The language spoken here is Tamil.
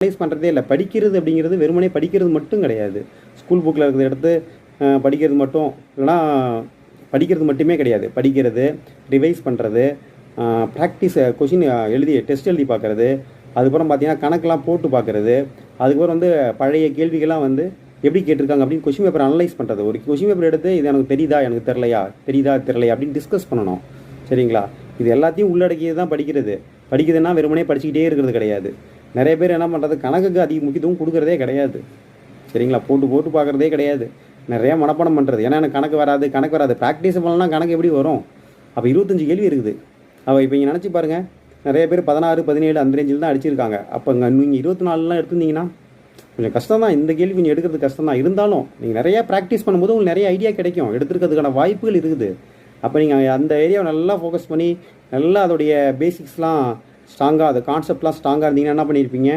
அனலைஸ் பண்ணுறதே இல்லை. படிக்கிறது அப்படிங்கிறது வெறுமனே படிக்கிறது மட்டும் கிடையாது. ஸ்கூல் புக்கில் இருக்கிறத எடுத்து படிக்கிறது மட்டும் இல்லைனா படிக்கிறது மட்டுமே கிடையாது. படிக்கிறது, ரிவைஸ் பண்ணுறது, ப்ராக்டிஸ் கொஷின் எழுதி டெஸ்ட் எழுதி பார்க்குறது, அதுக்கப்புறம் பார்த்தீங்கன்னா கணக்கெலாம் போட்டு பார்க்குறது, அதுக்கப்புறம் வந்து பழைய கேள்விகள்லாம் வந்து எப்படி கேட்டிருக்காங்க அப்படின்னு கொஷின் பேப்பர் அனலைஸ் பண்ணுறது. ஒரு கொஷின் பேப்பர் எடுத்து இது எனக்கு தெரியுதா, எனக்கு தெரிலையா, தெரிலையா அப்படின்னு டிஸ்கஸ் பண்ணணும். சரிங்களா? இது எல்லாத்தையும் உள்ளடக்கியது தான் படிக்கிறது. படிக்கிறதுனா வெறுமனே படிச்சுக்கிட்டே இருக்கிறது கிடையாது. நிறைய பேர் என்ன பண்ணுறது, கணக்குக்கு அதிக முக்கியத்துவம் கொடுக்குறதே கிடையாது. சரிங்களா? போட்டு பார்க்குறதே கிடையாது. நிறையா மனப்பாடம் பண்ணுறது. ஏன்னா எனக்கு கணக்கு வராது. ப்ராக்டிஸ் பண்ணலாம் கணக்கு எப்படி வரும்? அப்போ 25 கேள்வி இருக்குது. இப்போ இங்கே நினச்சி பாருங்கள், நிறைய பேர் 16, 17 அந்த ரேஞ்சில் தான் அடிச்சிருக்காங்க. அப்போ நீங்கள் 24லாம் எடுத்துருந்தீங்கன்னா கொஞ்சம் கஷ்டம் தான். இந்த கேள்வி கொஞ்சம் எடுக்கிறது கஷ்டம் தான். இருந்தாலும் நீங்கள் நிறையா ப்ராக்டிஸ் பண்ணும்போது உங்களுக்கு நிறைய ஐடியா கிடைக்கும், எடுத்துருக்கிறதுக்கான வாய்ப்புகள் இருக்குது. அப்போ நீங்கள் அந்த ஏரியாவை நல்லா ஃபோக்கஸ் பண்ணி நல்லா அதோடைய பேசிக்ஸ்லாம் ஸ்ட்ராங்காக, அது கான்செப்ட்லாம் ஸ்ட்ராங்காக இருந்தீங்கன்னா என்ன பண்ணியிருப்பீங்க,